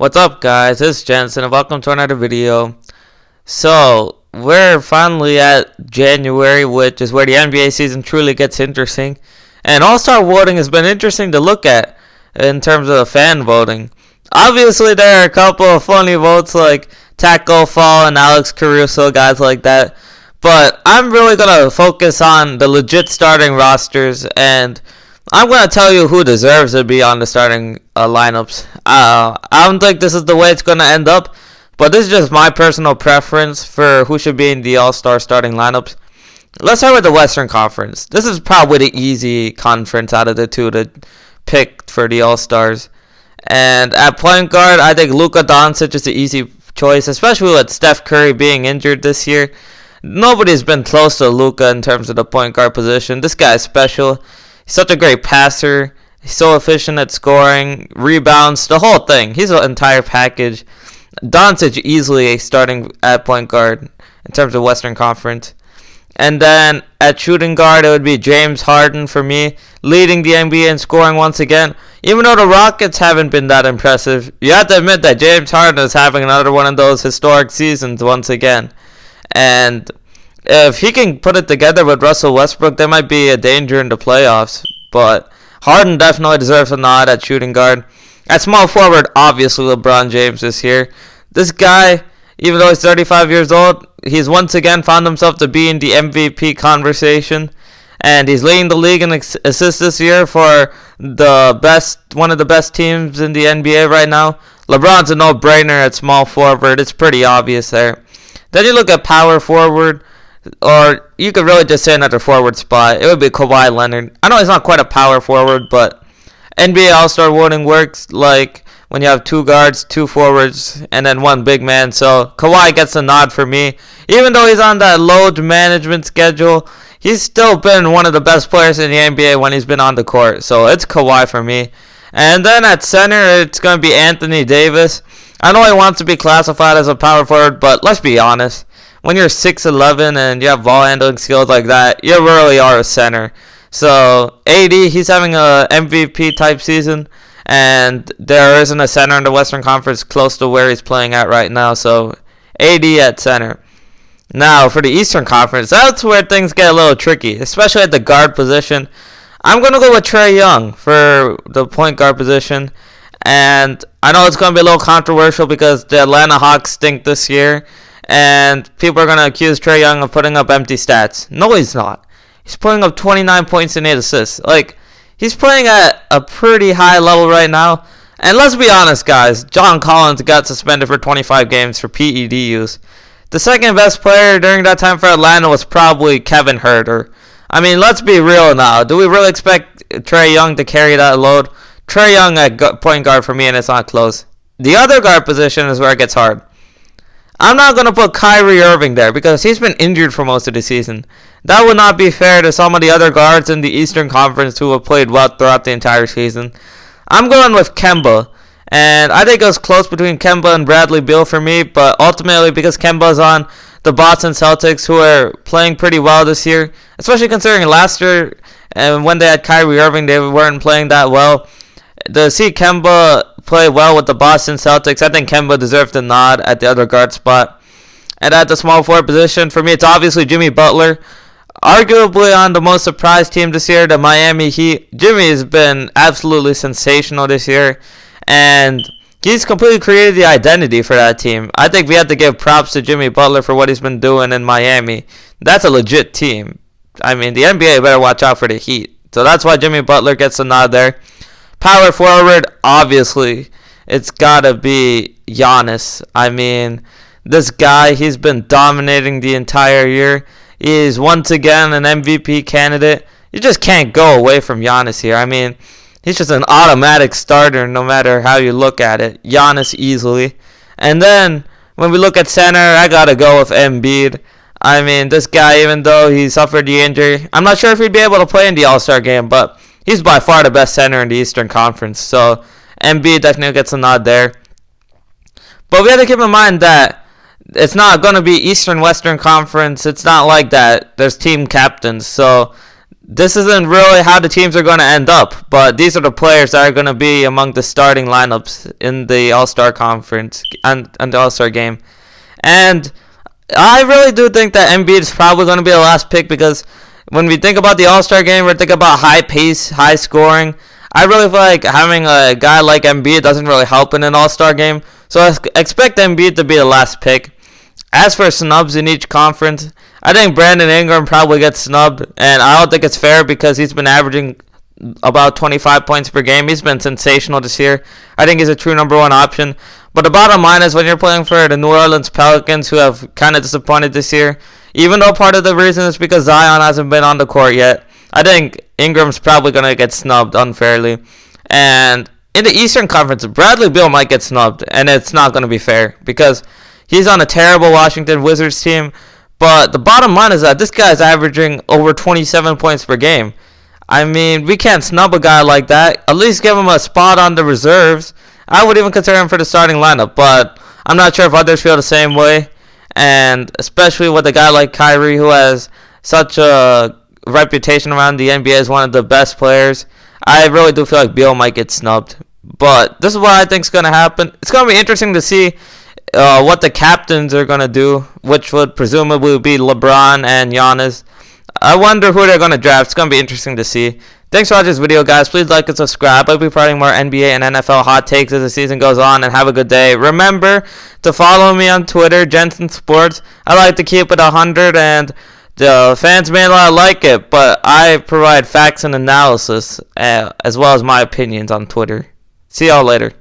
What's up, guys? It's Jensen and welcome to another video. So, we're finally at January, which is where the NBA season truly gets interesting. And All-Star voting has been interesting to look at in terms of fan voting. Obviously, there are a couple of funny votes like Taco Fall and Alex Caruso, guys like that. But I'm really going to focus on the legit starting rosters, and I'm going to tell you who deserves to be on the starting lineups. I don't think this is the way it's going to end up, but this is just my personal preference for who should be in the All-Star starting lineups. Let's start with the Western Conference. This is probably the easy conference out of the two to pick for the All-Stars. And at point guard, I think Luka Doncic is the easy choice, especially with Steph Curry being injured this year. Nobody's been close to Luka in terms of the point guard position. This guy is special. He's such a great passer. He's so efficient at scoring, rebounds, the whole thing. He's an entire package. Doncic easily starting at point guard in terms of Western Conference. And then at shooting guard, it would be James Harden for me, leading the NBA in scoring once again. Even though the Rockets haven't been that impressive, you have to admit that James Harden is having another one of those historic seasons once again. And if he can put it together with Russell Westbrook, there might be a danger in the playoffs. But Harden definitely deserves a nod at shooting guard. At small forward, obviously LeBron James is here. This guy, even though he's 35 years old, he's once again found himself to be in the MVP conversation. And he's leading the league in assists this year for one of the best teams in the NBA right now. LeBron's a no-brainer at small forward. It's pretty obvious there. Then you look at power forward, or you could really just say another forward spot. It would be Kawhi Leonard. I know he's not quite a power forward, but NBA All-Star voting works like when you have two guards, two forwards, and then one big man. So Kawhi gets a nod for me. Even though he's on that load management schedule, he's still been one of the best players in the NBA when he's been on the court. So it's Kawhi for me. And then at center, it's going to be Anthony Davis. I know he wants to be classified as a power forward, but let's be honest. When you're 6'11 and you have ball handling skills like that, you really are a center. So AD, he's having a MVP type season, and there isn't a center in the Western Conference close to where he's playing at right now. So AD at center. Now for the Eastern Conference, that's where things get a little tricky, especially at the guard position. I'm going to go with Trae Young for the point guard position. And I know it's going to be a little controversial because the Atlanta Hawks stink this year. And people are going to accuse Trae Young of putting up empty stats. No, he's not. He's putting up 29 points and 8 assists. Like, he's playing at a pretty high level right now. And let's be honest, guys. John Collins got suspended for 25 games for PED use. The second best player during that time for Atlanta was probably Kevin Huerter. I mean, let's be real now. Do we really expect Trae Young to carry that load? Trae Young at point guard for me, and it's not close. The other guard position is where it gets hard. I'm not going to put Kyrie Irving there because he's been injured for most of the season. That would not be fair to some of the other guards in the Eastern Conference who have played well throughout the entire season. I'm going with Kemba, and I think it was close between Kemba and Bradley Beal for me, but ultimately because Kemba's on the Boston Celtics, who are playing pretty well this year, especially considering last year and when they had Kyrie Irving, they weren't playing that well. To see Kemba play well with the Boston Celtics, I think Kemba deserves the nod at the other guard spot. And at the small forward position, for me, it's obviously Jimmy Butler. Arguably on the most surprised team this year, the Miami Heat. Jimmy has been absolutely sensational this year, and he's completely created the identity for that team. I think we have to give props to Jimmy Butler for what he's been doing in Miami. That's a legit team. I mean, the NBA better watch out for the Heat. So that's why Jimmy Butler gets a nod there. Power forward, obviously, it's got to be Giannis. I mean, this guy, he's been dominating the entire year. He is once again an MVP candidate. You just can't go away from Giannis here. I mean, he's just an automatic starter no matter how you look at it. Giannis easily. And then, when we look at center, I got to go with Embiid. I mean, this guy, even though he suffered the injury, I'm not sure if he'd be able to play in the All-Star game, but he's by far the best center in the Eastern Conference. So, Embiid definitely gets a nod there. But we have to keep in mind that it's not going to be Eastern-Western Conference. It's not like that. There's team captains. So, this isn't really how the teams are going to end up, but these are the players that are going to be among the starting lineups in the All-Star Conference and the All-Star game. And I really do think that Embiid is probably going to be the last pick, because when we think about the All-Star game, we're thinking about high pace, high scoring. I really feel like having a guy like Embiid doesn't really help in an All-Star game, so I expect Embiid to be the last pick. As for snubs in each conference, I think Brandon Ingram probably gets snubbed, and I don't think it's fair because he's been averaging about 25 points per game. He's been sensational this year. I think he's a true number one option. But the bottom line is, when you're playing for the New Orleans Pelicans, who have kind of disappointed this year, even though part of the reason is because Zion hasn't been on the court yet, I think Ingram's probably going to get snubbed unfairly. And in the Eastern Conference, Bradley Beal might get snubbed, and it's not going to be fair because he's on a terrible Washington Wizards team. But the bottom line is that this guy's averaging over 27 points per game. I mean, we can't snub a guy like that. At least give him a spot on the reserves. I would even consider him for the starting lineup, but I'm not sure if others feel the same way. And especially with a guy like Kyrie, who has such a reputation around the NBA as one of the best players, I really do feel like Beal might get snubbed. But this is what I think is going to happen. It's going to be interesting to see what the captains are going to do, which would presumably be LeBron and Giannis. I wonder who they're going to draft. It's going to be interesting to see. Thanks for watching this video, guys. Please like and subscribe. I'll be providing more NBA and NFL hot takes as the season goes on, and have a good day. Remember to follow me on Twitter, Jensen Sports. I like to keep it 100, and the fans may not like it, but I provide facts and analysis as well as my opinions on Twitter. See y'all later.